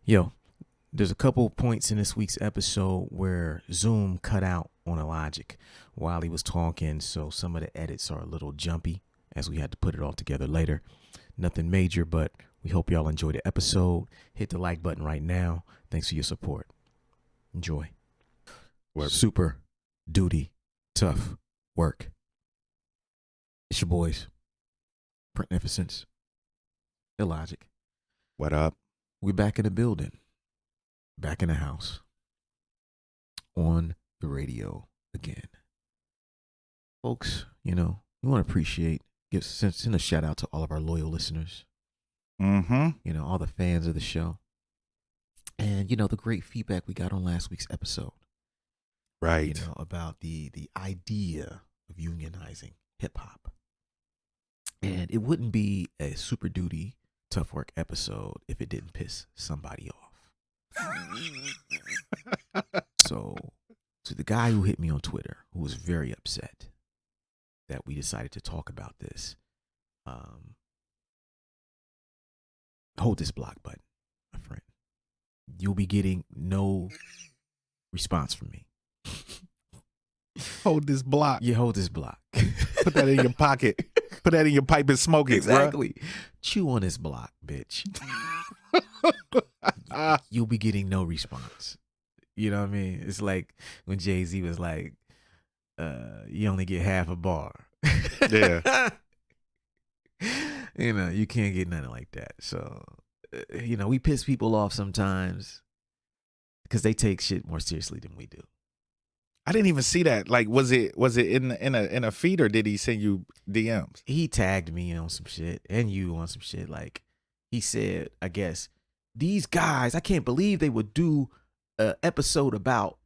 Yo, there's a couple points in this week's episode where Zoom cut out on Illogic while he was talking, so some of the edits are a little jumpy as we had to put it all together later. Nothing major, but we hope y'all enjoy the episode. Hit the like button right now. Thanks for your support. Enjoy. Super duty, tough work. It's your boys, Memphis, Illogic. What up? We back in the building, back in the house, on the radio again. Folks, you know, we want to appreciate, send a shout out to all of our loyal listeners. Mm-hmm. You know, all the fans of the show. And, you know, the great feedback we got on last week's episode. Right. You know, about the idea of unionizing hip hop. And it wouldn't be a super duty, tough work episode if it didn't piss somebody off. So the guy who hit me on Twitter, who was very upset that we decided to talk about this, hold this block button, my friend. You'll be getting no response from me. Hold this block. You hold this block. Put that in your pocket. Put that in your pipe and smoke it. Exactly. Bruh. Chew on this block, bitch. You'll be getting no response. You know what I mean? It's like when Jay-Z was like, you only get half a bar. Yeah. You know, you can't get nothing like that. So, you know, we piss people off sometimes because they take shit more seriously than we do. I didn't even see that. Like, was it in a feed, or did he send you DMs? He tagged me on some shit and you on some shit. Like, he said, I guess, these guys, I can't believe they would do an episode about,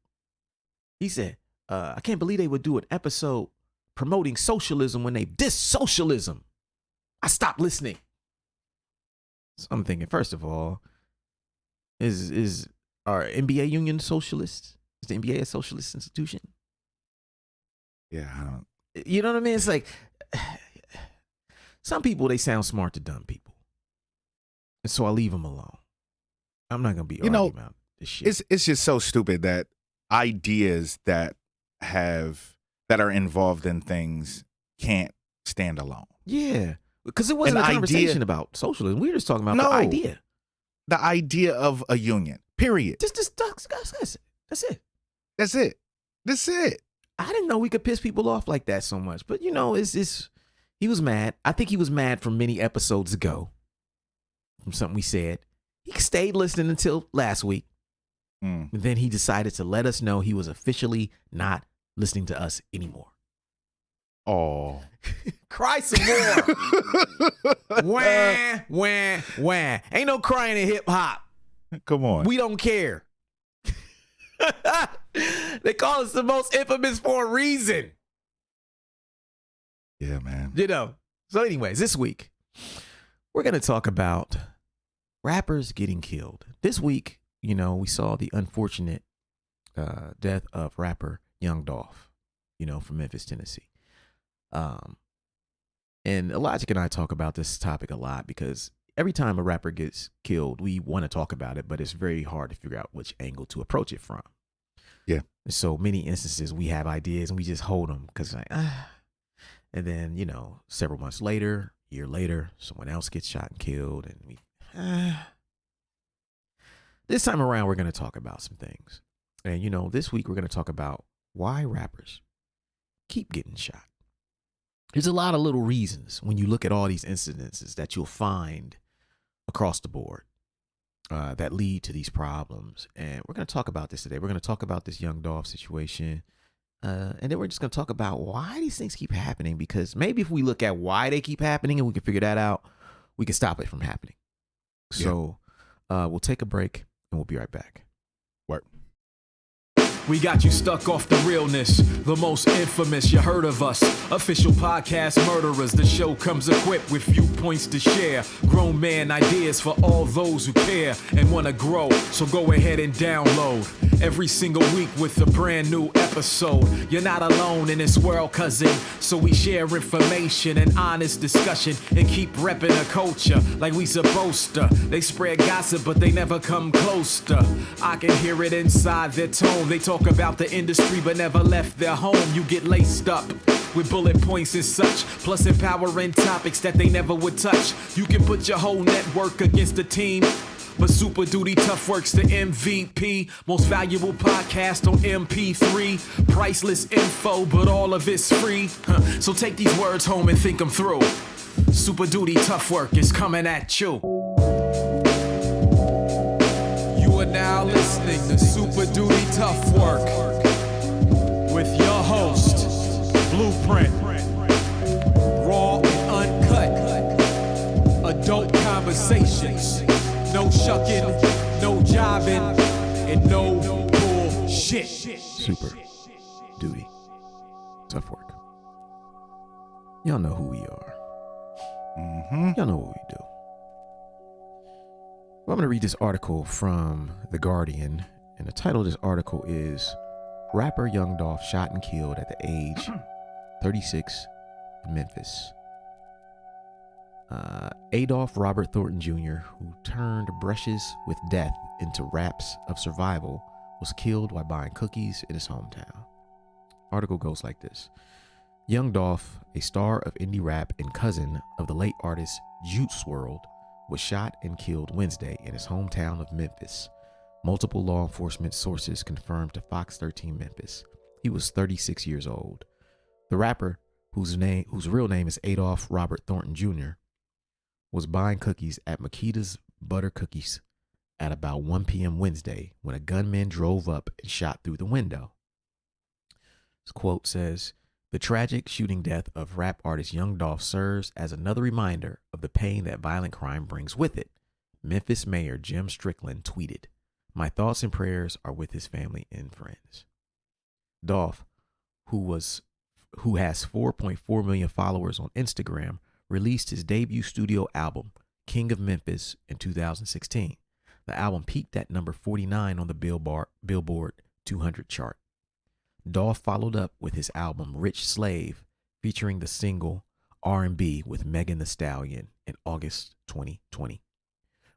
he said, I can't believe they would do an episode promoting socialism when they diss socialism. I stopped listening. So I'm thinking, first of all, is our NBA union socialists? Is the NBA a socialist institution? Yeah, I don't. You know what I mean? It's like, some people, they sound smart to dumb people. And so I leave them alone. I'm not going to be arguing about this shit. It's just so stupid that ideas that are involved in things can't stand alone. Yeah. Because it wasn't a conversation about socialism. We were just talking about the idea. The idea of a union, period. That's it. That's it. I didn't know we could piss people off like that so much. But, you know, he was mad. I think he was mad from many episodes ago from something we said. He stayed listening until last week. And then he decided to let us know he was officially not listening to us anymore. Oh. Cry some more. Wah, wah, wah. Ain't no crying in hip hop. Come on. We don't care. They call us the most infamous for a reason. Yeah, man. You know. So anyways, this week, we're going to talk about rappers getting killed. This week, you know, we saw the unfortunate death of rapper Young Dolf, you know, from Memphis, Tennessee. And Illogic and I talk about this topic a lot because every time a rapper gets killed, we want to talk about it, but it's very hard to figure out which angle to approach it from. Yeah. So many instances we have ideas and we just hold them because like, and then, you know, several months later, year later, someone else gets shot and killed. And we, this time around, we're going to talk about some things. And, you know, this week we're going to talk about why rappers keep getting shot. There's a lot of little reasons when you look at all these incidences that you'll find across the board that lead to these problems. And we're going to talk about this today. We're going to talk about this Young Dolf situation. And then we're just going to talk about why these things keep happening, because maybe if we look at why they keep happening and we can figure that out, we can stop it from happening. So we'll take a break and we'll be right back. Work. We got you stuck off the realness, the most infamous, you heard of us. Official podcast murderers, the show comes equipped with viewpoints to share. Grown man ideas for all those who care and want to grow, so go ahead and download. every single week with a brand new episode. You're not alone in this world, cousin. So we share information and honest discussion and keep repping the culture like we supposed to. They spread gossip, but they never come close to. I can hear it inside their tone. They talk about the industry, but never left their home. You get laced up with bullet points and such, plus empowering topics that they never would touch. You can put your whole network against the team, but Super Duty Tough Work's the MVP. Most valuable podcast on MP3. Priceless info, but all of it's free. So take these words home and think them through. Super Duty Tough Work is coming at you. You are now listening to Super Duty Tough Work with your host, Blueprint. Raw and uncut. Adult conversations. No shucking, no jiving, and no bullshit. Super Duty Tough Work. Y'all know who we are. Y'all know what we do. Well, I'm going to read this article from The Guardian, and the title of this article is Rapper Young Dolf Shot and Killed at the Age 36 in Memphis. Adolph Robert Thornton Jr., who turned brushes with death into raps of survival, was killed while buying cookies in his hometown. Article goes like this. Young Dolf, a star of indie rap and cousin of the late artist Juice WRLD, was shot and killed Wednesday in his hometown of Memphis. Multiple law enforcement sources confirmed to Fox 13 Memphis. He was 36 years old. The rapper, whose real name is Adolph Robert Thornton Jr., was buying cookies at Makita's Butter Cookies at about 1 p.m. Wednesday when a gunman drove up and shot through the window. This quote says, "The tragic shooting death of rap artist Young Dolf serves as another reminder of the pain that violent crime brings with it." Memphis Mayor Jim Strickland tweeted, "My thoughts and prayers are with his family and friends." Dolf, who has 4.4 million followers on Instagram, released his debut studio album, King of Memphis, in 2016. The album peaked at number 49 on the Billboard 200 chart. Dolf followed up with his album, Rich Slave, featuring the single R&B with Megan Thee Stallion in August 2020.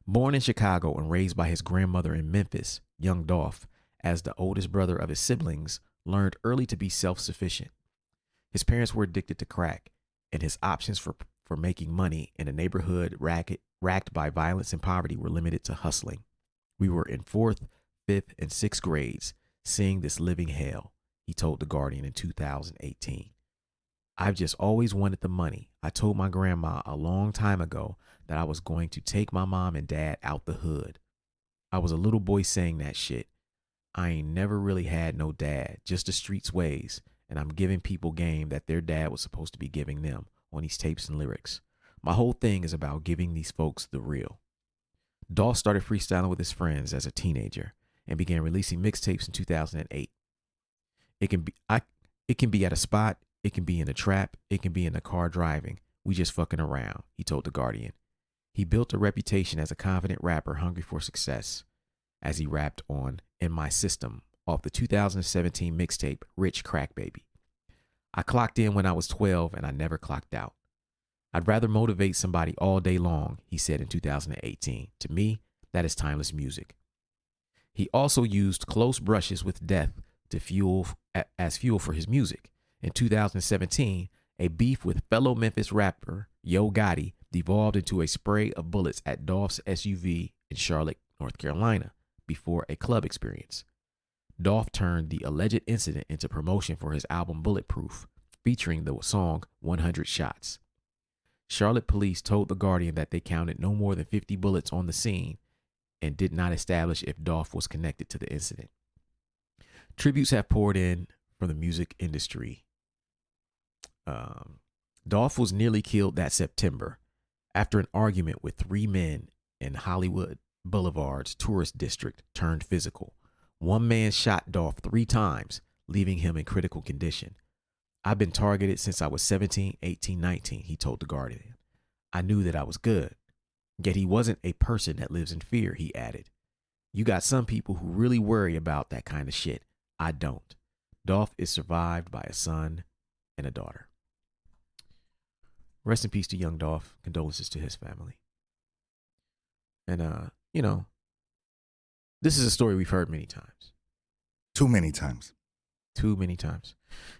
Born in Chicago and raised by his grandmother in Memphis, Young Dolf, as the oldest brother of his siblings, learned early to be self-sufficient. His parents were addicted to crack, and his options for making money in a neighborhood racked by violence and poverty were limited to hustling. "We were in 4th, 5th, and 6th grades, seeing this living hell," he told The Guardian in 2018. "I've just always wanted the money. I told my grandma a long time ago that I was going to take my mom and dad out the hood. I was a little boy saying that shit. I ain't never really had no dad, just the streets ways, and I'm giving people game that their dad was supposed to be giving them on these tapes and lyrics. My whole thing is about giving these folks the real." Dolf started freestyling with his friends as a teenager and began releasing mixtapes in 2008. It can be at a spot, it can be in a trap, it can be in the car driving. We just fucking around, he told The Guardian. He built a reputation as a confident rapper hungry for success as he rapped on In My System off the 2017 mixtape Rich Crack Baby. "I clocked in when I was 12 and I never clocked out. I'd rather motivate somebody all day long," he said in 2018. "To me, that is timeless music." He also used close brushes with death to fuel for his music. In 2017, a beef with fellow Memphis rapper Yo Gotti devolved into a spray of bullets at Dolph's SUV in Charlotte, North Carolina, before a club experience. Dolf turned the alleged incident into promotion for his album Bulletproof, featuring the song 100 Shots. Charlotte police told The Guardian that they counted no more than 50 bullets on the scene and did not establish if Dolf was connected to the incident. Tributes have poured in from the music industry. Dolf was nearly killed that September after an argument with 3 men in Hollywood Boulevard's tourist district turned physical. One man shot Dolf 3 times, leaving him in critical condition. "I've been targeted since I was 17, 18, 19, he told The Guardian. "I knew that I was good. Yet he wasn't a person that lives in fear," he added. You got some people who really worry about that kind of shit. I don't. Dolf is survived by a son and a daughter. Rest in peace to Young Dolf. Condolences to his family. And, you know, this is a story we've heard many times. Too many times. Too many times.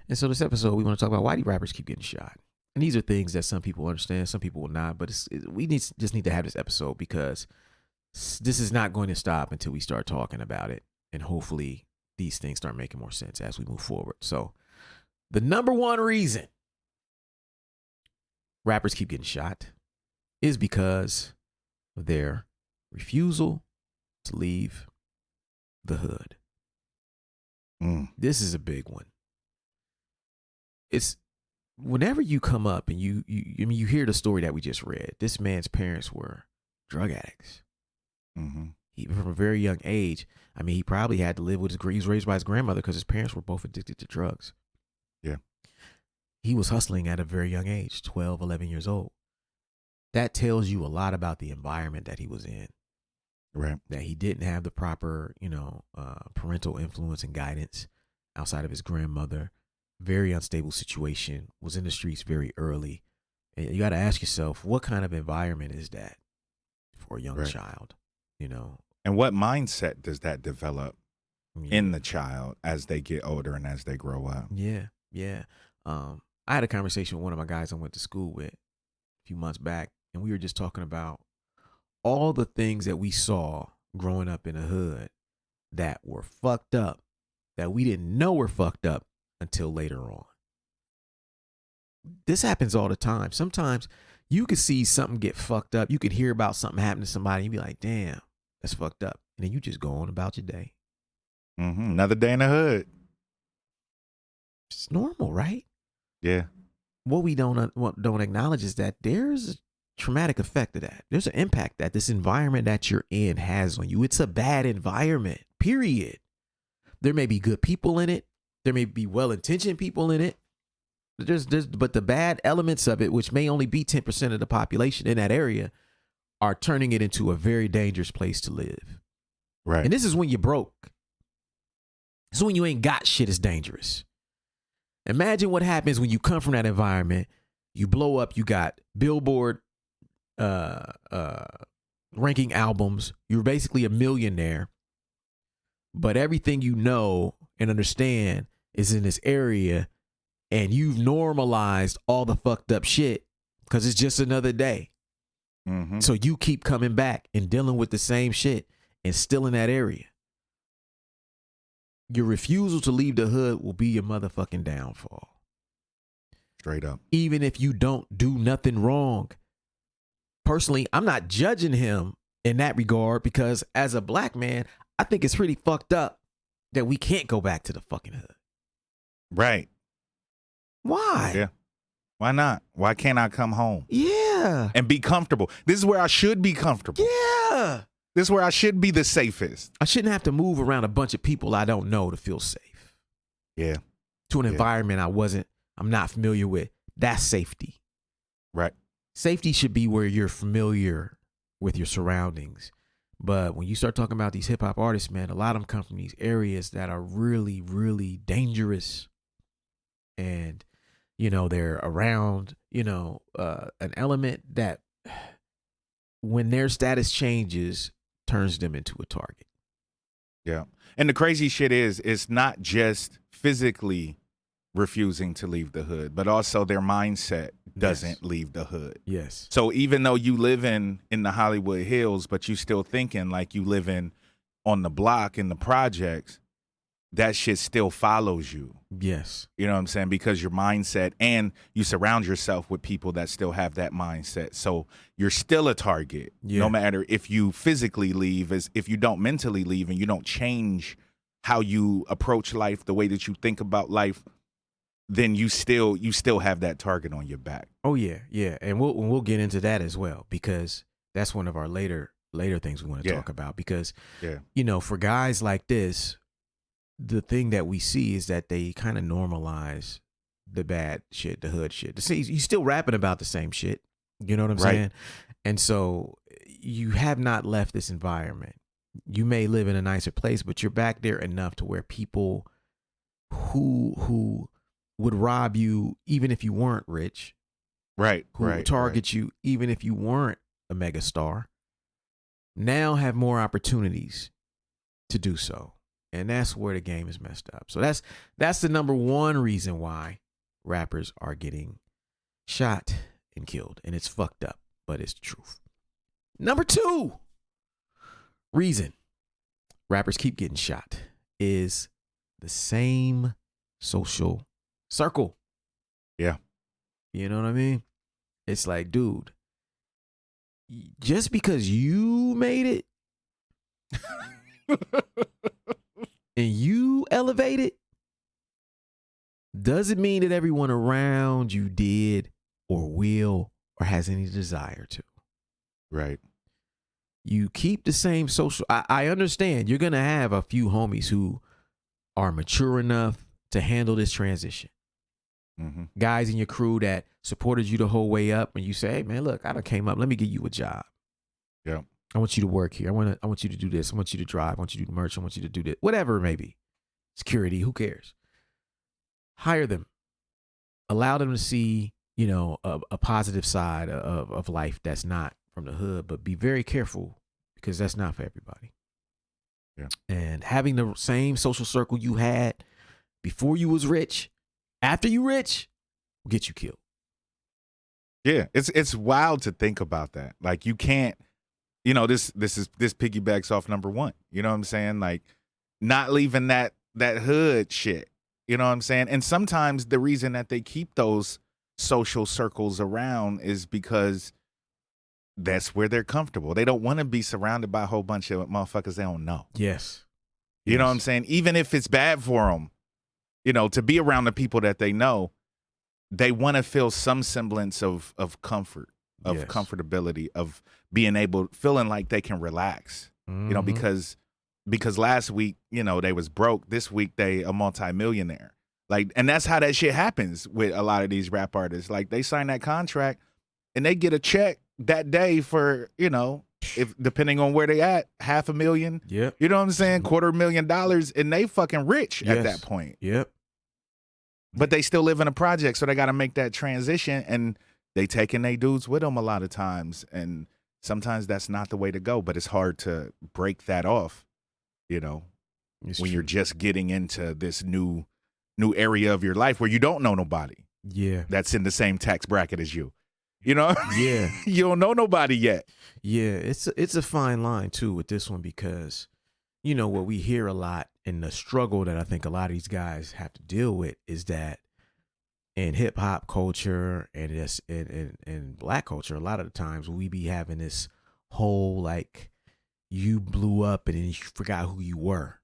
And so this episode, we want to talk about why do rappers keep getting shot? And these are things that some people understand, some people will not. But we just need to have this episode because this is not going to stop until we start talking about it. And hopefully these things start making more sense as we move forward. So the number one reason rappers keep getting shot is because of their refusal to leave the hood. This is a big one. It's whenever you come up and you hear the story that we just read. This man's parents were drug addicts. He, from a very young age. I mean, he probably had to live with he was raised by his grandmother because his parents were both addicted to drugs. Yeah. He was hustling at a very young age, 12, 11 years old. That tells you a lot about the environment that he was in. Right. That he didn't have the proper, parental influence and guidance outside of his grandmother. Very unstable situation, was in the streets very early. And you got to ask yourself, what kind of environment is that for a young child? And what mindset does that develop in the child as they get older and as they grow up? Yeah. I had a conversation with one of my guys I went to school with a few months back, and we were just talking about all the things that we saw growing up in the hood that were fucked up, that we didn't know were fucked up until later on. This happens all the time. Sometimes you could see something get fucked up. You could hear about something happen to somebody and be like, damn, that's fucked up. And then you just go on about your day. Another day in the hood. It's normal, right? Yeah. What we don't acknowledge is that there's a traumatic effect of that. There's an impact that this environment that you're in has on you. It's a bad environment, period. There may be good people in it. There may be well-intentioned people in it. But the bad elements of it, which may only be 10% of the population in that area, are turning it into a very dangerous place to live. Right. And this is when you're broke. This is when you ain't got shit. It's dangerous. Imagine what happens when you come from that environment. You blow up. You got Billboard ranking albums. You're basically a millionaire. But everything you know and understand is in this area. And you've normalized all the fucked up shit because it's just another day. So you keep coming back and dealing with the same shit and still in that area. Your refusal to leave the hood will be your motherfucking downfall. Straight up. Even if you don't do nothing wrong. Personally, I'm not judging him in that regard because as a black man, I think it's pretty fucked up that we can't go back to the fucking hood. Right. Why? Yeah. Why not? Why can't I come home? Yeah. And be comfortable? This is where I should be comfortable. Yeah. This is where I should be the safest. I shouldn't have to move around a bunch of people I don't know to feel safe. Yeah. To an environment I'm not familiar with. That's safety. Right. Safety should be where you're familiar with your surroundings. But when you start talking about these hip hop artists, man, a lot of them come from these areas that are really, really dangerous. And, they're around, an element that when their status changes, turns them into a target. Yeah. And the crazy shit is, it's not just physically refusing to leave the hood, but also their mindset doesn't leave the hood. Yes. So even though you live in the Hollywood Hills, but you still thinking like you live on the block in the projects, that shit still follows you. Yes. You know what I'm saying? Because your mindset, and you surround yourself with people that still have that mindset. So you're still a target, no matter if you physically leave, as if you don't mentally leave and you don't change how you approach life, the way that you think about life, then you still have that target on your back. Oh yeah. Yeah. And we'll get into that as well, because that's one of our later things we want to talk about, because, for guys like this, the thing that we see is that they kind of normalize the bad shit, the hood shit. He's still rapping about the same shit. You know what I'm saying? And so you have not left this environment. You may live in a nicer place, but you're back there enough to where people who would rob you even if you weren't rich, right, who right, target you even if you weren't a megastar, now have more opportunities to do so. And that's where the game is messed up. So that's the number one reason why rappers are getting shot and killed. And it's fucked up, but it's the truth. Number two reason rappers keep getting shot is the same social circle. Yeah. You know what I mean? It's like, dude, just because you made it and you elevated doesn't mean that everyone around you did or will or has any desire to. Right. You keep the same social. I understand you're going to have a few homies who are mature enough to handle this transition. Mm-hmm. Guys in your crew that supported you the whole way up, and you say, hey, man, look, I done came up. Let me get you a job. Yeah. I want you to work here. I want you to do this. I want you to drive. I want you to do the merch. I want you to do this. Whatever it may be. Security, who cares? Hire them. Allow them to see, a positive side of life that's not from the hood, but be very careful because that's not for everybody. Yeah. And having the same social circle you had before you was rich, after you rich, will get you killed. Yeah, it's wild to think about that. Like, you can't, this piggybacks off number one. You know what I'm saying? Like, not leaving that hood shit. You know what I'm saying? And sometimes the reason that they keep those social circles around is because that's where they're comfortable. They don't want to be surrounded by a whole bunch of motherfuckers they don't know. Yes. You know what I'm saying? Even if it's bad for them, to be around the people that they know, they want to feel some semblance of comfort, of comfortability, of being feeling like they can relax, Mm-hmm. because last week, they was broke. This week, they a multimillionaire. Like, and that's how that shit happens with a lot of these rap artists. Like, they sign that contract and they get a check that day for, if depending on where they at, $500,000. Yep. You know what I'm saying? $250,000, and they fucking rich at that point. Yep. But they still live in a project, so they got to make that transition, and they taking their dudes with them a lot of times, and sometimes that's not the way to go. But it's hard to break that off, when you're just getting into this new area of your life where you don't know nobody. Yeah, that's in the same tax bracket as you. Yeah, you don't know nobody yet. Yeah, it's a fine line too with this one because, what we hear a lot and the struggle that I think a lot of these guys have to deal with is that in hip hop culture and in black culture, a lot of the times we be having this whole like you blew up and then you forgot who you were.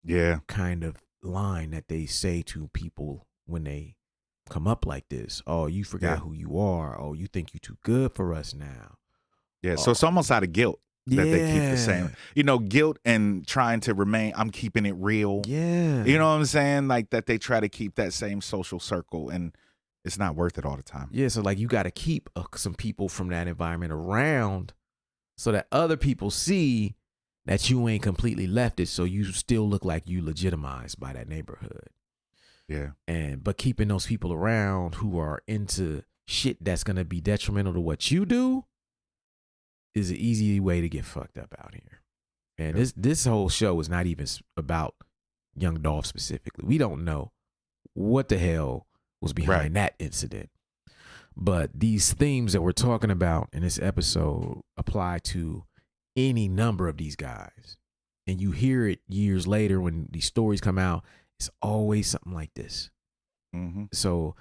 Yeah, kind of line that they say to people when they come up like this. Oh, you forgot who you are. Oh, you think you too good for us now. Yeah, so it's almost out of guilt that they keep the same. Guilt and trying to remain, I'm keeping it real. Yeah. You know what I'm saying? Like that they try to keep that same social circle, and it's not worth it all the time. Yeah, so like you got to keep some people from that environment around so that other people see that you ain't completely left it, so you still look like you legitimized by that neighborhood. Yeah. But keeping those people around who are into shit that's going to be detrimental to what you do is an easy way to get fucked up out here. And this whole show is not even about Young Dolf specifically. We don't know what the hell was behind that incident. But these themes that we're talking about in this episode apply to any number of these guys. And you hear it years later when these stories come out. It's always something like this. Mm-hmm. So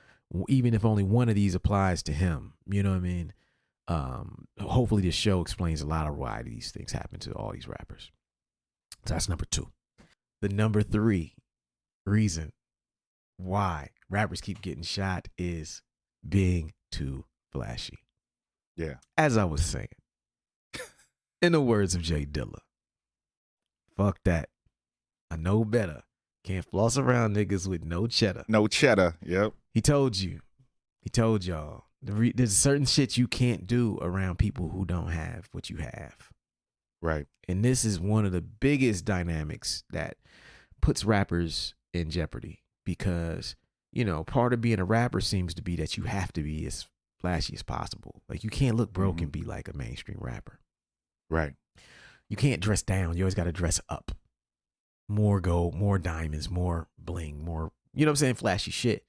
even if only one of these applies to him, you know what I mean? Hopefully this show explains a lot of why these things happen to all these rappers. So that's number two. The number three reason why rappers keep getting shot is being too flashy. Yeah. As I was saying, in the words of Jay Dilla, fuck that. I know better. Can't floss around niggas with no cheddar. No cheddar. Yep. He told you. He told y'all. There's certain shit you can't do around people who don't have what you have. Right. And this is one of the biggest dynamics that puts rappers in jeopardy because, you know, part of being a rapper seems to be that you have to be as flashy as possible. Like you can't look broke and be like a mainstream rapper. Right. You can't dress down. You always got to dress up. More gold, more diamonds, more bling, more, you know what I'm saying? Flashy shit.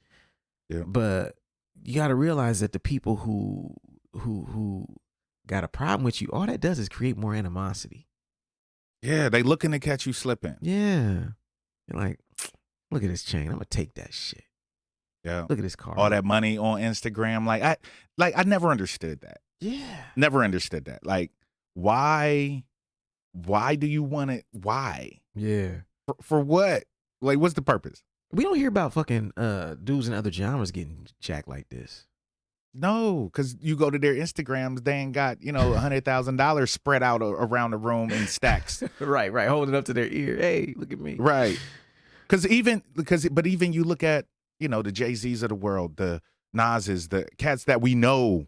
Yeah. But you got to realize that the people who got a problem with you, all that does is create more animosity. Yeah, they looking to catch you slipping. Yeah. You're like, look at this chain. I'm going to take that shit. Yeah. Look at this car. All that money on Instagram. I never understood that. Yeah. Never understood that. Like, why do you want it? Why? Yeah. For what? Like, what's the purpose? We don't hear about fucking dudes in other genres getting jacked like this. No, because you go to their Instagrams, they ain't got, $100,000 spread out around the room in stacks. Right. Holding up to their ear. Hey, look at me. Right. But even you look at, the Jay-Z's of the world, the Nas's, the cats that we know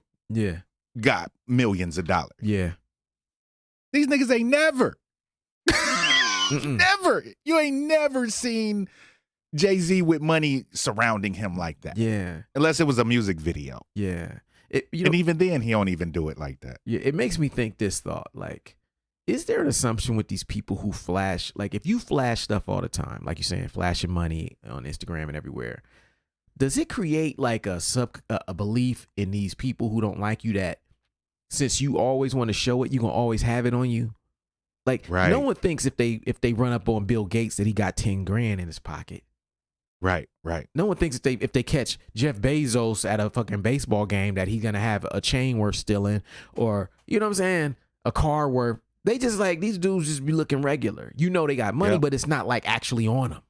got millions of dollars. Yeah. These niggas ain't never. Never. You ain't never seen Jay-Z with money surrounding him like that. Yeah. Unless it was a music video. Yeah. And even then, he don't even do it like that. Yeah. It makes me think this thought, like, is there an assumption with these people who flash, like if you flash stuff all the time, like you're saying, flashing money on Instagram and everywhere, does it create like a belief in these people who don't like you that since you always want to show it, you're going to always have it on you? Like no one thinks if they run up on Bill Gates that he got 10 grand in his pocket. Right. No one thinks if they catch Jeff Bezos at a fucking baseball game that he's going to have a chain worth stealing or, you know what I'm saying, a car worth. They just like, these dudes just be looking regular. You know they got money, but it's not like actually on them.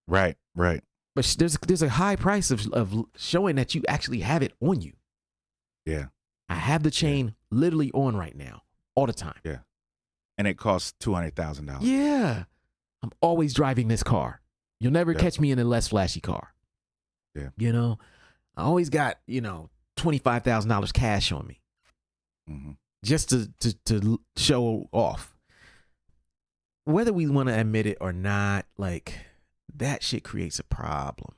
Right. But there's a high price of showing that you actually have it on you. Yeah. I have the chain literally on right now, all the time. Yeah. And it costs $200,000. Yeah. I'm always driving this car. You'll never catch me in a less flashy car. Yeah. I always got, $25,000 cash on me. Mm-hmm. Just to show off. Whether we want to admit it or not, like that shit creates a problem.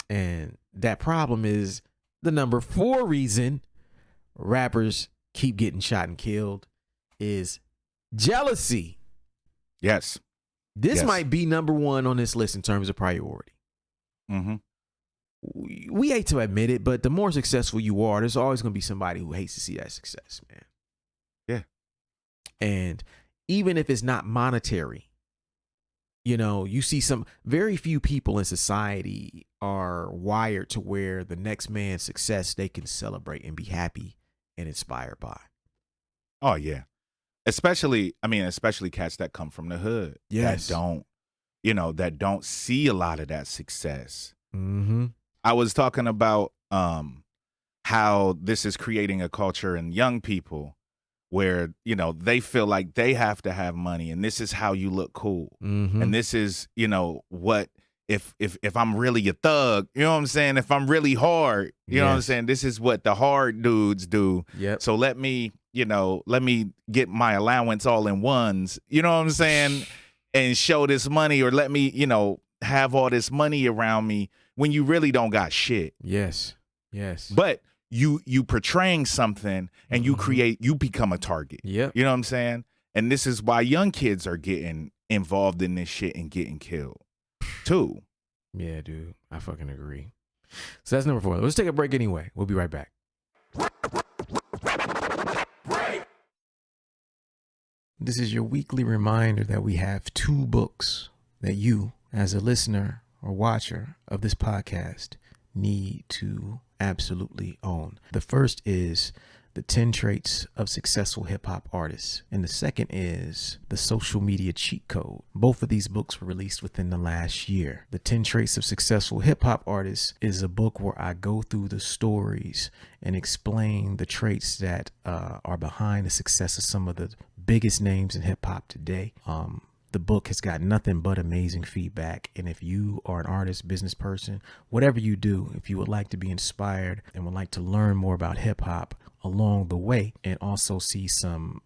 And that problem is the number 4 reason rappers keep getting shot and killed is jealousy. Yes. This might be number 1 on this list in terms of priority. Mm-hmm. We hate to admit it, but the more successful you are, there's always going to be somebody who hates to see that success, man. Yeah. And even if it's not monetary, you see very few people in society are wired to where the next man's success they can celebrate and be happy and inspired by. Oh, yeah. Especially cats that come from the hood. Yes. That don't see a lot of that success. Mm-hmm. I was talking about how this is creating a culture in young people where, they feel like they have to have money and this is how you look cool. Mm-hmm. And this is, what if I'm really a thug, you know what I'm saying? If I'm really hard, you know what I'm saying? This is what the hard dudes do. Yep. So let me get my allowance all in ones, you know what I'm saying? And show this money or let me, have all this money around me when you really don't got shit. Yes. But you portraying something and you become a target. Yep. You know what I'm saying? And this is why young kids are getting involved in this shit and getting killed too. Yeah, dude. I fucking agree. So that's number 4. Let's take a break anyway. We'll be right back. This is your weekly reminder that we have 2 books that you, as a listener or watcher of this podcast, need to absolutely own. The first is The 10 Traits of Successful Hip Hop Artists, and the second is The Social Media Cheat Code. Both of these books were released within the last year. The 10 Traits of Successful Hip Hop Artists is a book where I go through the stories and explain the traits that are behind the success of some of the biggest names in hip hop today. The book has got nothing but amazing feedback. And if you are an artist, business person, whatever you do, if you would like to be inspired and would like to learn more about hip hop along the way and also see some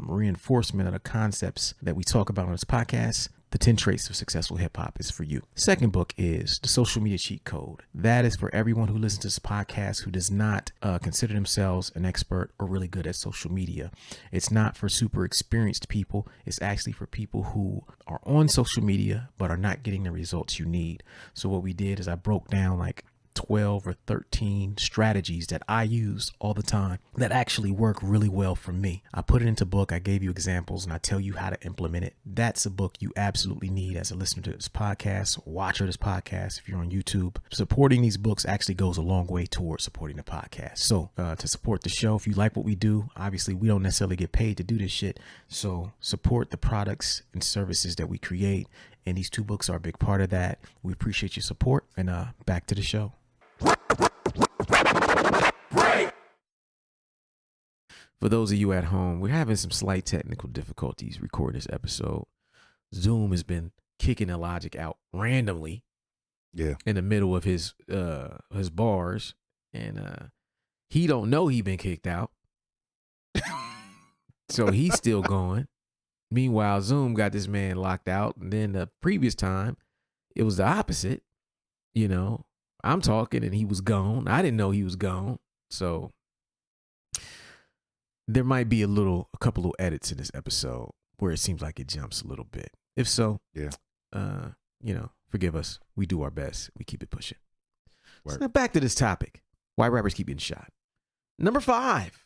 reinforcement of the concepts that we talk about on this podcast, The 10 Traits of Successful Hip Hop is for you. Second book is The Social Media Cheat Code. That is for everyone who listens to this podcast who does not consider themselves an expert or really good at social media. It's not for super experienced people. It's actually for people who are on social media but are not getting the results you need. So what we did is I broke down like 12 or 13 strategies that I use all the time that actually work really well for me. I put it into a book. I gave you examples and I tell you how to implement it. That's a book you absolutely need as a listener to this podcast, watcher of this podcast. If you're on YouTube, supporting these books actually goes a long way towards supporting the podcast. So to support the show, if you like what we do, obviously we don't necessarily get paid to do this shit. So support the products and services that we create. And these 2 books are a big part of that. We appreciate your support, and back to the show. For those of you at home, we're having some slight technical difficulties recording this episode. Zoom has been kicking Illogic out randomly, in the middle of his bars, and he don't know he been kicked out, so he's still going. Meanwhile, Zoom got this man locked out, and then the previous time, it was the opposite. You know, I'm talking and he was gone. I didn't know he was gone, so there might be a couple of edits in this episode where it seems like it jumps a little bit. If so, forgive us. We do our best. We keep it pushing. So now back to this topic. Why rappers keep getting shot. Number 5.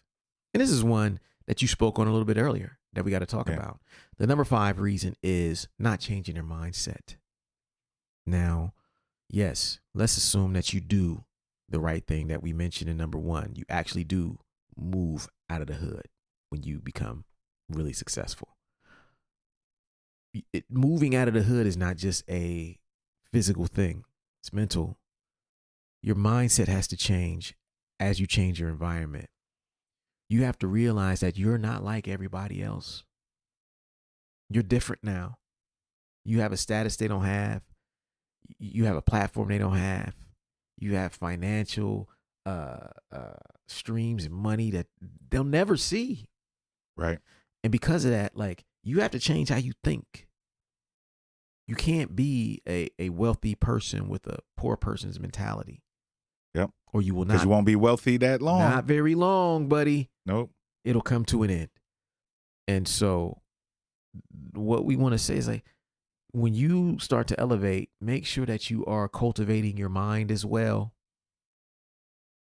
And this is one that you spoke on a little bit earlier that we got to talk about. The number 5 reason is not changing their mindset. Now, yes, let's assume that you do the right thing that we mentioned in number 1. You actually do move out of the hood when you become really successful. Moving out of the hood is not just a physical thing. It's mental. Your mindset has to change as you change your environment. You have to realize that you're not like everybody else. You're different now. You have a status they don't have. You have a platform they don't have. You have financial streams and money that they'll never see. Right. And because of that, like, you have to change how you think. You can't be a wealthy person with a poor person's mentality. Yep. Or you will not. Because you won't be wealthy that long. Not very long, buddy. Nope. It'll come to an end. And so what we want to say is, like, when you start to elevate, make sure that you are cultivating your mind as well.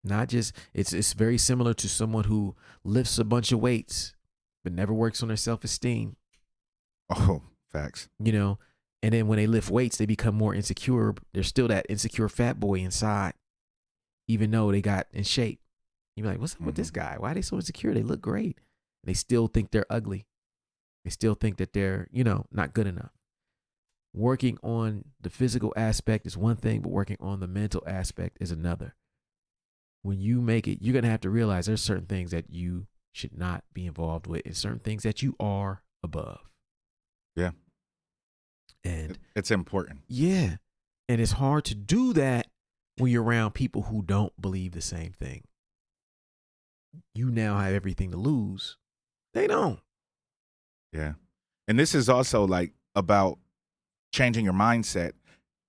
Not just, it's very similar to someone who lifts a bunch of weights but never works on their self-esteem. Oh, facts. You know, and then when they lift weights, they become more insecure. There's still that insecure fat boy inside, even though they got in shape. You're like, what's up with this guy? Why are they so insecure? They look great. And they still think they're ugly. They still think that they're, not good enough. Working on the physical aspect is one thing, but working on the mental aspect is another. When you make it, you're going to have to realize there's certain things that you should not be involved with and certain things that you are above. Yeah. And it's important. Yeah. And it's hard to do that when you're around people who don't believe the same thing. You now have everything to lose. They don't. Yeah. And this is also like about changing your mindset,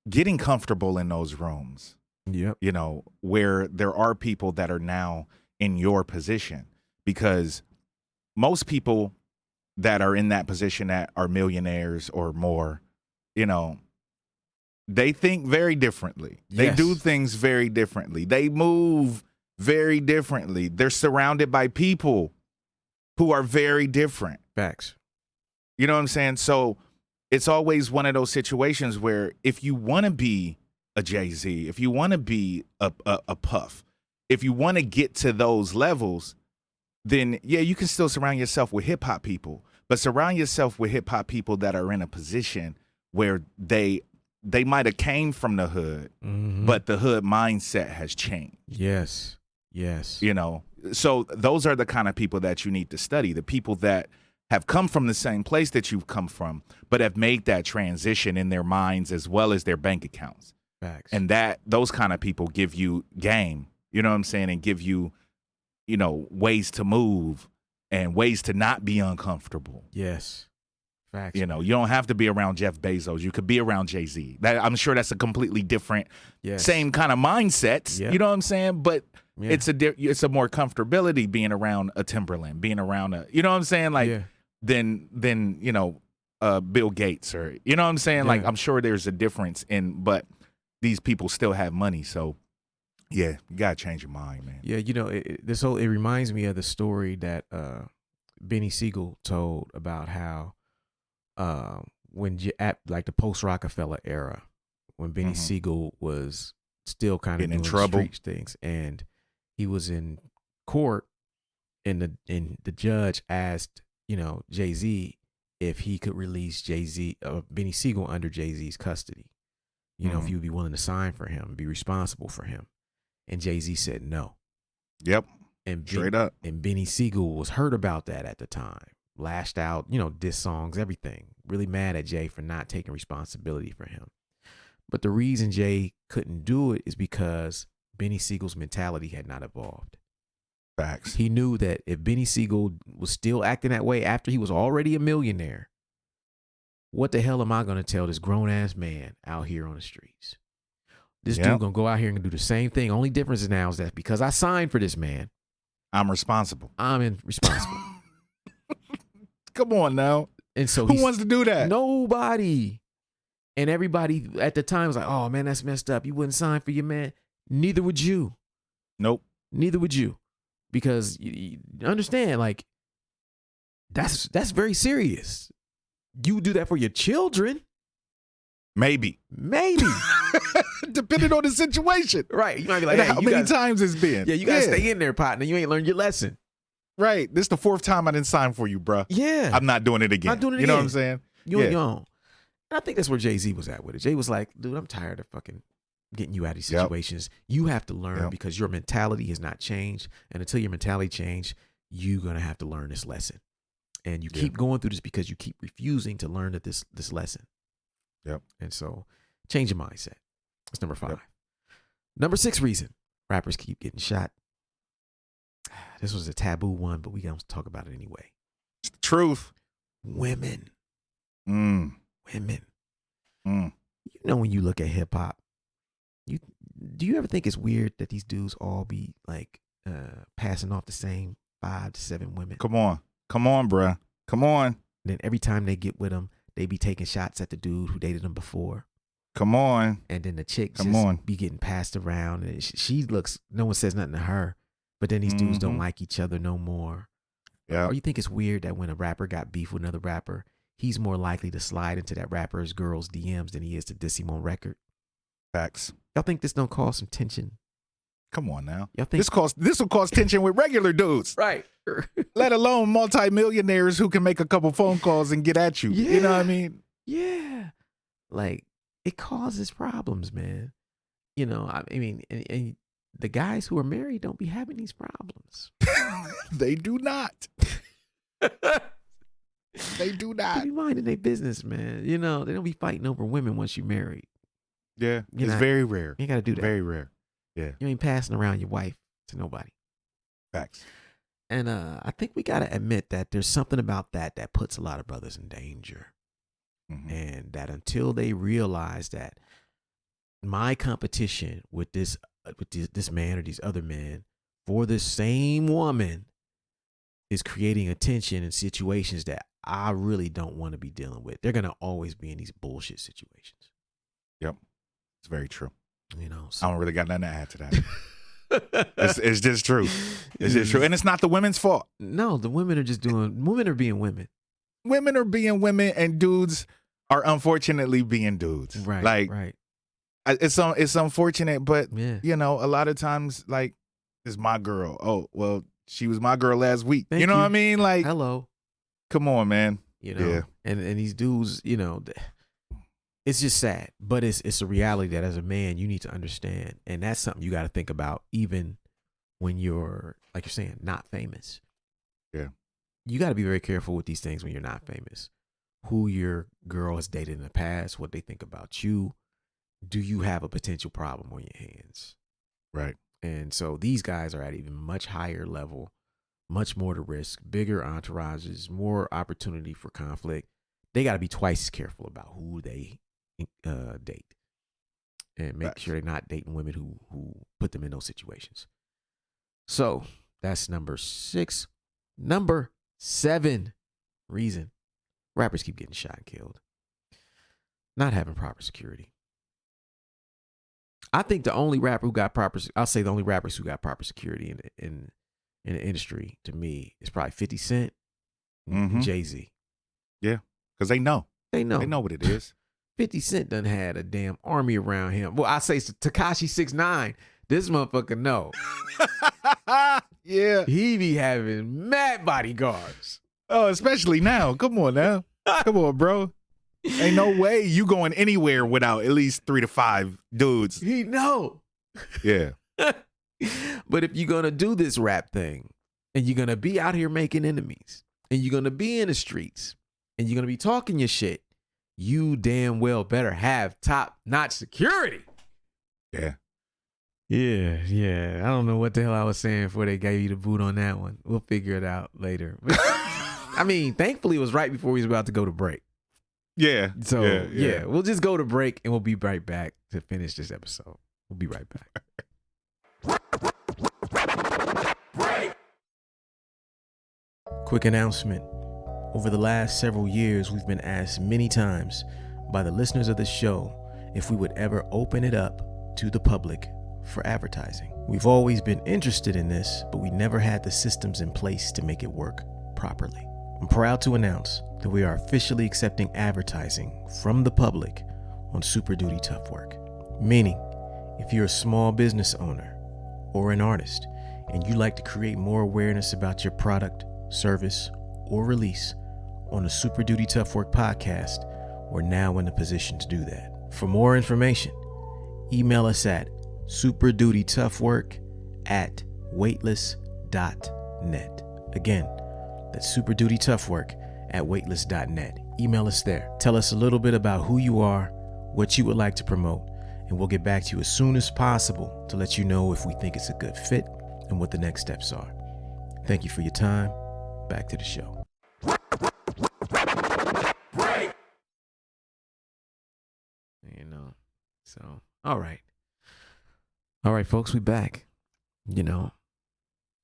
getting comfortable in those rooms. Yep. Where there are people that are now in your position, because most people that are in that position that are millionaires or more, they think very differently. They do things very differently. They move very differently. They're surrounded by people who are very different. Facts. You know what I'm saying? So it's always one of those situations where if you want to be a Jay-Z, if you want to be a Puff, if you want to get to those levels, then yeah, you can still surround yourself with hip hop people, but surround yourself with hip hop people that are in a position where they might have came from the hood, but the hood mindset has changed. Yes. So those are the kind of people that you need to study, the people that have come from the same place that you've come from, but have made that transition in their minds as well as their bank accounts. Facts. And those kind of people give you game, you know what I'm saying, and give you, ways to move and ways to not be uncomfortable. Yes. Facts. You don't have to be around Jeff Bezos. You could be around Jay-Z. I'm sure that's a completely different, same kind of mindset. Yep. You know what I'm saying? But it's a more comfortability being around a Timberland, being around you know what I'm saying? Like than Bill Gates or, you know what I'm saying? Like, I'm sure there's a difference but these people still have money. So yeah, you gotta change your mind, man. Yeah. It reminds me of the story that Benny Siegel told about how when at like the post Rockefeller era, when Benny Siegel was still kind of getting doing in trouble street things, and he was in court, and the judge asked Jay-Z if he could release Benny Siegel under Jay-Z's custody. If he would be willing to sign for him and be responsible for him, and Jay-Z said no. Yep. And straight up. And Benny Siegel was hurt about that at the time. Lashed out, diss songs, everything. Really mad at Jay for not taking responsibility for him. But the reason Jay couldn't do it is because Benny Siegel's mentality had not evolved. Facts. He knew that if Benny Siegel was still acting that way after he was already a millionaire, what the hell am I going to tell this grown-ass man out here on the streets? This dude going to go out here and do the same thing. Only difference now is that because I signed for this man, I'm responsible. I'm responsible. Come on now. And so who wants to do that? Nobody. And everybody at the time was like, oh man, that's messed up. You wouldn't sign for your man. Neither would you. Nope. Neither would you. Because you understand, like, that's very serious. You do that for your children. Maybe. Depending on the situation. Right. You might be like, hey, how many times it's been. Yeah, you got to stay in there, partner. You ain't learned your lesson. Right. This is the 4th time I didn't sign for you, bro. Yeah. I'm not doing it again. Not doing it again. Know what I'm saying? You on your own. And I think that's where Jay-Z was at with it. Jay was like, dude, I'm tired of fucking getting you out of these situations. You have to learn because your mentality has not changed. And until your mentality change, you're going to have to learn this lesson. And you keep going through this because you keep refusing to learn this lesson. Yep. And so change your mindset. That's number 5. Number 6 reason rappers keep getting shot. This was a taboo one, but we got to talk about it anyway. It's the truth. Women. Women. When you look at hip hop, do you ever think it's weird that these dudes all be like passing off the same 5 to 7 women? Come on, bruh. Come on. And then every time they get with them, they be taking shots at the dude who dated them before. Come on. And then the chick be getting passed around, and she looks. No one says nothing to her. But then these dudes don't like each other no more. Yeah. Or you think it's weird that when a rapper got beef with another rapper, he's more likely to slide into that rapper's girl's DMs than he is to diss him on record? Facts. Y'all think this don't cause some tension? Come on now. Y'all think this will cause tension with regular dudes. Right. Let alone multimillionaires who can make a couple phone calls and get at you. Yeah. You know what I mean? Yeah. Like, it causes problems, man. I mean, and the guys who are married don't be having these problems. They do not. They do not. They be minding their business, man. They don't be fighting over women once you're married. Yeah. It's very rare. You ain't got to do that. Very rare. Yeah. You ain't passing around your wife to nobody. Facts. And I think we got to admit that there's something about that puts a lot of brothers in danger. And that until they realize that my competition with this man or these other men for the same woman is creating a tension in situations that I really don't want to be dealing with. They're going to always be in these bullshit situations. Yep. It's very true. So. I don't really got nothing to add to that. It's just true. It's just true. And it's not the women's fault. No, the women are women are being women. Women are being women, and dudes are unfortunately being dudes. Right. Like, right. It's unfortunate, but yeah. A lot of times, like, it's my girl. Oh, well, she was my girl last week. Thank you know you. what I mean? Like, hello. Come on, man. Yeah. And these dudes, it's just sad, but it's a reality that as a man you need to understand, and that's something you got to think about even when you're, like you're saying, not famous. Yeah. you got to be very careful with these things when you're not famous. Who your girl has dated in the past, what they think about you. Do you have a potential problem on your hands? Right. And so these guys are at even much higher level, much more to risk, bigger entourages, more opportunity for conflict. They got to be twice as careful about who they date and make sure they're not dating women who put them in those situations. So that's number 6. Number 7 reason rappers keep getting shot and killed. Not having proper security. I think the only rapper who got the only rappers who got proper security in the industry, to me, is probably 50 Cent and Jay-Z. Yeah, because they know. They know. They know what it is. 50 Cent done had a damn army around him. Well, I say Tekashi 6ix9ine. This motherfucker know. Yeah. He be having mad bodyguards. Oh, especially now. Come on now. Come on, bro. Ain't no way you going anywhere without at least 3 to 5 dudes. He know. Yeah. But if you're going to do this rap thing and you're going to be out here making enemies and you're going to be in the streets and you're going to be talking your shit, you damn well better have top-notch security. Yeah. Yeah. I don't know what the hell I was saying before they gave you the boot on that one. We'll figure it out later. I mean, thankfully it was right before we was about to go to break. Yeah. So, yeah, we'll just go to break and we'll be right back to finish this episode. We'll be right back. Quick announcement. Over the last several years, we've been asked many times by the listeners of the show if we would ever open it up to the public for advertising. We've always been interested in this, but we never had the systems in place to make it work properly. I'm proud to announce that we are officially accepting advertising from the public on Super Duty Tough Work. Meaning, if you're a small business owner or an artist and you'd like to create more awareness about your product, service, or release on the Super Duty Tough Work podcast, we're now in a position to do that. For more information, email us at superdutytoughwork@weightless.net. Again, that's superdutytoughwork@weightless.net. Email us there. Tell us a little bit about who you are, what you would like to promote, and we'll get back to you as soon as possible to let you know if we think it's a good fit and what the next steps are. Thank you for your time. Back to the show. So, all right, folks, we back. The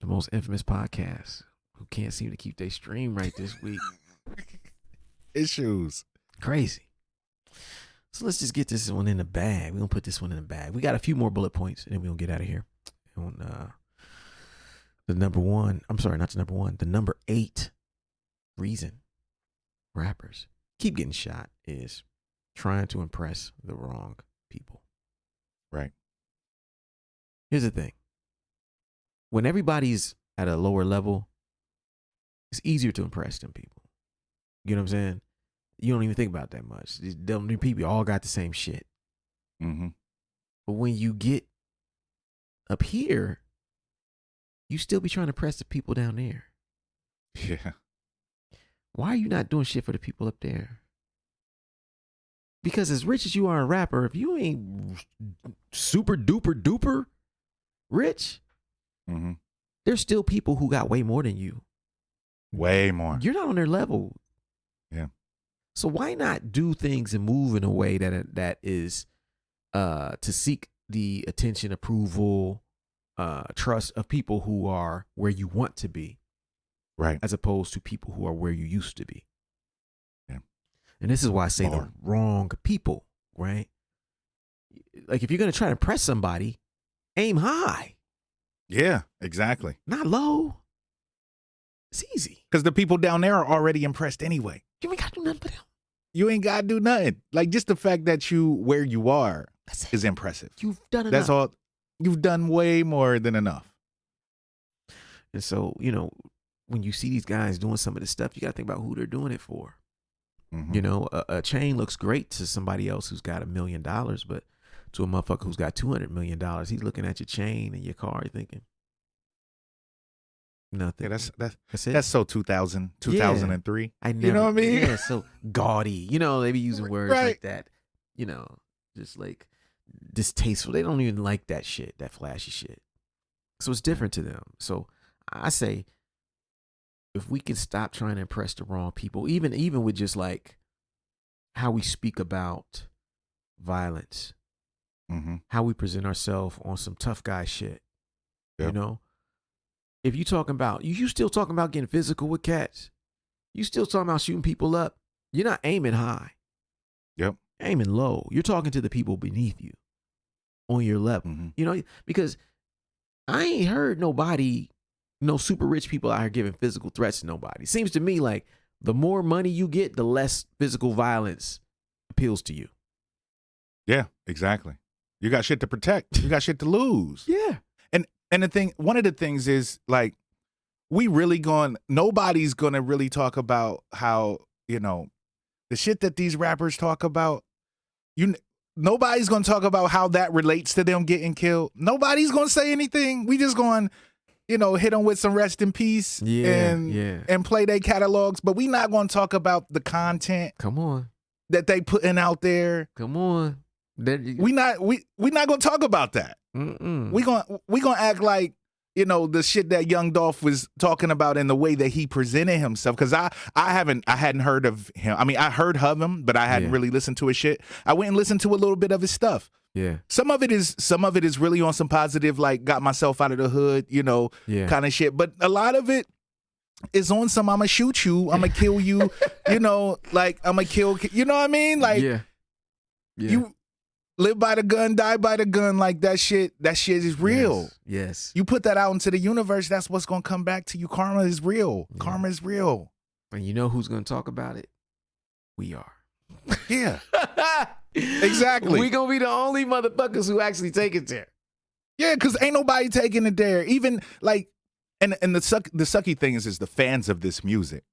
most infamous podcast who can't seem to keep their stream right this week. Issues. Crazy. So let's just get this one in the bag. We're going to put this one in the bag. We got a few more bullet points and then we're going to get out of here. On the number 8 reason rappers keep getting shot is trying to impress the wrong people. Right. Here's the thing. When everybody's at a lower level, it's easier to impress them people. You know what I'm saying? You don't even think about that much. Them people all got the same shit. Mm-hmm. But when you get up here, you still be trying to press the people down there. Yeah. Why are you not doing shit for the people up there? Because as rich as you are a rapper, if you ain't super duper duper rich, there's still people who got way more than you. Way more. You're not on their level. Yeah. So why not do things and move in a way that is to seek the attention, approval, trust of people who are where you want to be, right? As opposed to people who are where you used to be. Yeah. And this is why I say the wrong people, right? Like if you're gonna try to impress somebody, aim high. Yeah, exactly. Not low. It's easy. Because the people down there are already impressed anyway. You ain't got to do nothing for them. You ain't got to do nothing. Like just the fact that you where you are is impressive. You've done enough. That's all. You've done way more than enough. And so, when you see these guys doing some of this stuff, you got to think about who they're doing it for. Mm-hmm. A chain looks great to somebody else who's got $1 million, but to a motherfucker who's got $200 million, he's looking at your chain and your car thinking, Nothing. Yeah, That's it. that's so 2003. Yeah. I never, you know what I mean? Yeah, so gaudy. You know, they be using words Right. like that. You know, just like distasteful. They don't even like that shit, that flashy shit. So it's different to them. So I say, if we can stop trying to impress the wrong people, even with just like how we speak about violence, how we present ourselves on some tough guy shit, you know. If you talking about you still talking about getting physical with cats, you still talking about shooting people up. You're not aiming high. Yep. Aiming low. You're talking to the people beneath you, on your level. You know, because I ain't heard nobody, no super rich people out here giving physical threats to nobody. Seems to me like the more money you get, the less physical violence appeals to you. Yeah, exactly. You got shit to protect. You got shit to lose. Yeah. And the thing, one of the things is like, nobody's gonna really talk about how, you know, the shit that these rappers talk about. Nobody's gonna talk about how that relates to them getting killed. Nobody's gonna say anything. We just going, you know, hit them with some rest in peace and play their catalogs. But we not gonna talk about the content. Come on. That they putting out there. Come on. We not gonna talk about that. We gonna act like, you know, the shit that Young Dolf was talking about and the way that he presented himself. Because I hadn't heard of him. I mean, I heard of him, but I hadn't really listened to his shit. I went and listened to a little bit of his stuff. Yeah. Some of it is really on some positive, like got myself out of the hood, you know, kind of shit. But a lot of it is on some I'ma shoot you, I'ma kill you, you know, like I'ma kill, you know what I mean? Like you live by the gun, die by the gun, like that shit is real. Yes. You put that out into the universe, that's what's gonna come back to you. Karma is real. Yeah. Karma is real. And you know who's gonna talk about it? We are. Yeah. Exactly. We gonna be the only motherfuckers who actually take it there. Yeah, because ain't nobody taking it there. Even like, and the sucky thing is the fans of this music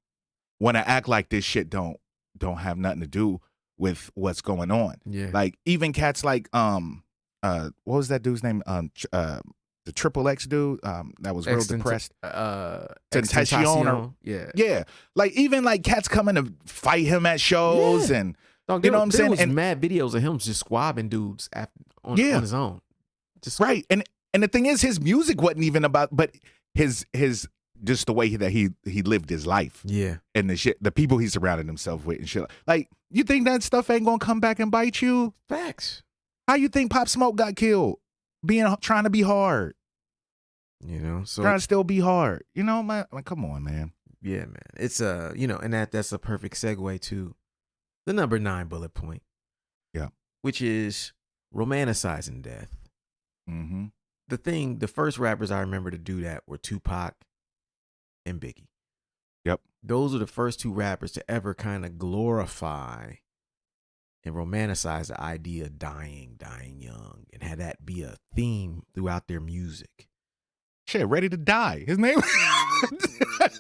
want to act like this shit don't have nothing to do with what's going on. Yeah. Like even cats like what was that dude's name? The Triple X dude that was real depressed. Tentacion. Yeah. Yeah. Like even like cats coming to fight him at shows and Dog, you know what I'm saying? There was and mad videos of him just squabbing dudes on his own. Just right. And the thing is, his music wasn't even about, but his just the way that he lived his life. Yeah. And the people he surrounded himself with and shit. Like, you think that stuff ain't gonna come back and bite you? Facts. How you think Pop Smoke got killed? Trying to be hard. You know, so trying to still be hard. You know, man, like, come on, man. Yeah, man. It's you know, and that's a perfect segue to the number 9 bullet point. Yeah. Which is romanticizing death. Mm-hmm. The first rappers I remember to do that were Tupac and Biggie. Yep. Those are the first 2 rappers to ever kind of glorify and romanticize the idea of dying young, and have that be a theme throughout their music. Shit, Ready to Die. His name,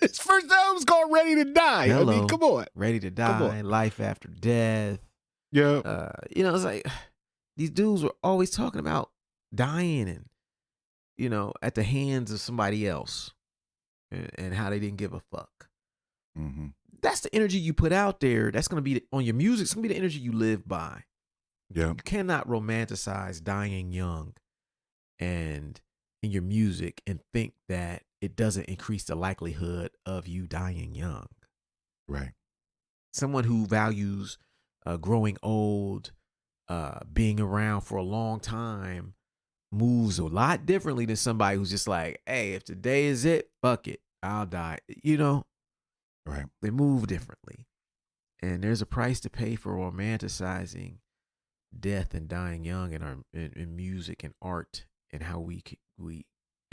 his first album's called Ready to Die. Hello. I mean, come on. Ready to Die, Life After Death. Yeah. You know, it's like these dudes were always talking about dying and, you know, at the hands of somebody else, and how they didn't give a fuck. Mm-hmm. That's the energy you put out there. That's going to be on your music. It's going to be the energy you live by. Yeah. You cannot romanticize dying young and in your music and think that it doesn't increase the likelihood of you dying young. Right. Someone who values growing old, being around for a long time, moves a lot differently than somebody who's just like, hey, if today is it, fuck it, I'll die. You know? Right. They move differently. And there's a price to pay for romanticizing death and dying young in music and art and how we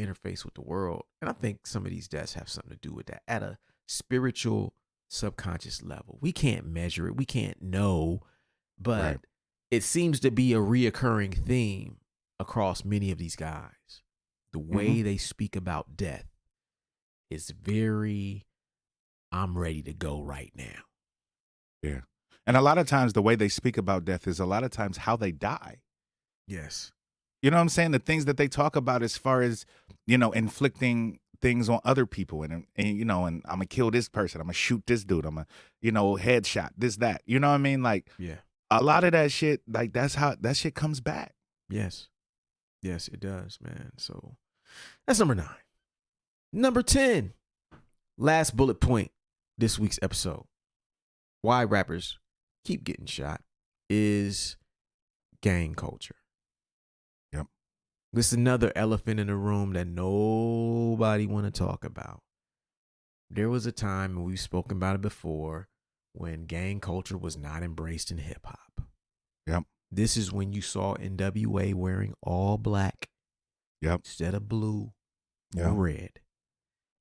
interface with the world. And I think some of these deaths have something to do with that at a spiritual, subconscious level. We can't measure it. We can't know, but it seems to be a reoccurring theme across many of these guys. The way they speak about death is very, I'm ready to go right now. Yeah. And a lot of times the way they speak about death is a lot of times how they die. Yes. You know what I'm saying? The things that they talk about as far as, you know, inflicting things on other people, and you know, and I'm gonna kill this person, I'm gonna shoot this dude, I'm gonna, you know, headshot this, that. You know what I mean? Like, Yeah. a lot of that shit, like that's how that shit comes back. Yes. Yes, it does, man. So that's number 9. Number 10, last bullet point this week's episode. Why rappers keep getting shot is gang culture. Yep. This is another elephant in the room that nobody want to talk about. There was a time, and we've spoken about it before, when gang culture was not embraced in hip hop. Yep. This is when you saw NWA wearing all black, Yep, instead of blue yep, or red.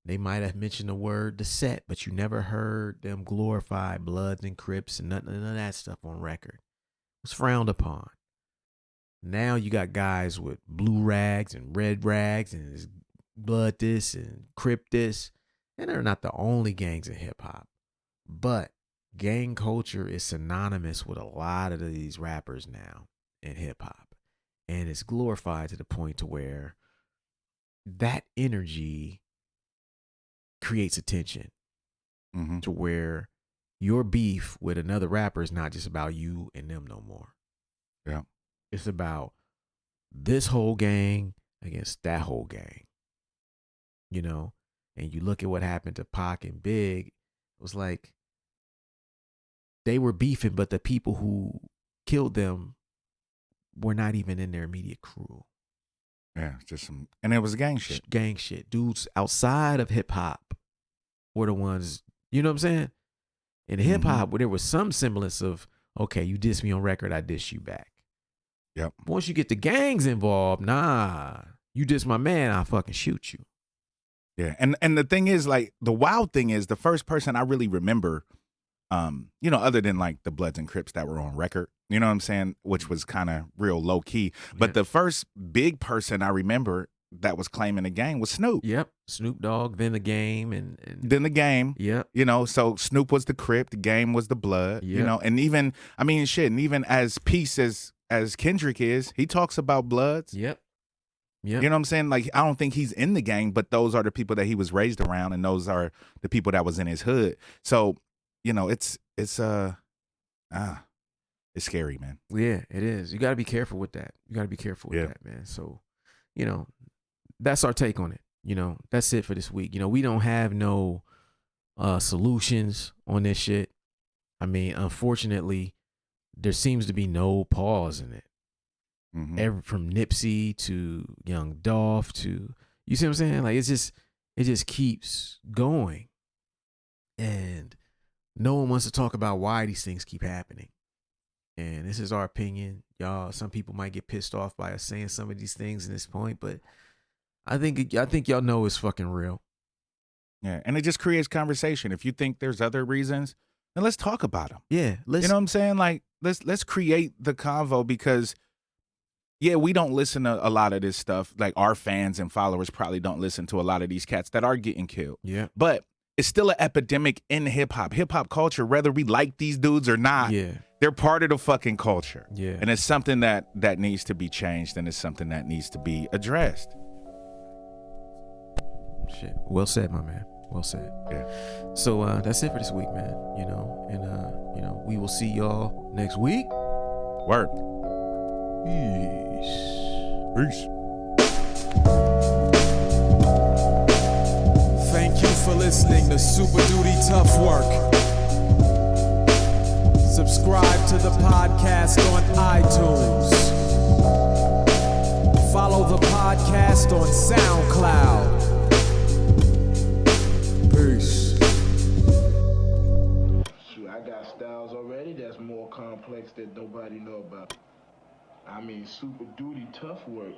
They might have mentioned the word the set, but you never heard them glorify Bloods and Crips and none of that stuff on record. It was frowned upon. Now you got guys with blue rags and red rags and it's Blood this and Crip this. And they're not the only gangs in hip hop. But gang culture is synonymous with a lot of these rappers now in hip hop. And it's glorified to the point to where that energy creates attention mm-hmm. to where your beef with another rapper is not just about you and them no more. Yeah. It's about this whole gang against that whole gang. You know? And you look at what happened to Pac and Big, it was like they were beefing, but the people who killed them were not even in their immediate crew. Yeah, just some, and it was gang shit. Gang shit. Dudes outside of hip hop were the ones, you know what I'm saying? In hip hop, where there was some semblance of, okay, you diss me on record, I diss you back. Yep. Once you get the gangs involved, nah, you diss my man, I'll fucking shoot you. Yeah, and the thing is, like, the wild thing is, the first person I really remember, you know, other than like the Bloods and Crips that were on record, you know what I'm saying, which was kind of real low key. But the first big person I remember that was claiming the gang was Snoop. Yep, Snoop Dogg, then the Game, and then the Game. Yep. You know, so Snoop was the Crip, the Game was the Blood. Yep. You know, and even, I mean, shit, and even as peace as Kendrick is, he talks about Bloods. Yep. Yeah. You know what I'm saying? Like, I don't think he's in the gang, but those are the people that he was raised around, and those are the people that was in his hood. So, you know, it's scary, man. Yeah, it is. You got to be careful with that. You got to be careful with that, man. So, you know, that's our take on it. You know, that's it for this week. You know, we don't have no solutions on this shit. I mean, unfortunately, there seems to be no pause in it. From Nipsey to Young Dolf to, you see what I'm saying? Like, it just keeps going. And no one wants to talk about why these things keep happening. And this is our opinion. Y'all, some people might get pissed off by us saying some of these things at this point, but I think y'all know it's fucking real. Yeah, and it just creates conversation. If you think there's other reasons, then let's talk about them. Yeah, you know what I'm saying? Like, let's create the convo, because yeah, we don't listen to a lot of this stuff. Like, our fans and followers probably don't listen to a lot of these cats that are getting killed. Yeah. But it's still an epidemic in hip hop culture, whether we like these dudes or not. Yeah. They're part of the fucking culture. Yeah. And it's something that needs to be changed, and it's something that needs to be addressed. Shit. Well said, my man. Well said. Yeah. So that's it for this week, man. You know, and you know, we will see y'all next week. Word. Peace. Peace. Thank you for listening to Super Duty Tough Work. Subscribe to the podcast on iTunes. Follow the podcast on SoundCloud. Peace. Shoot, I got styles already that's more complex that nobody know about. I mean, super duty tough work.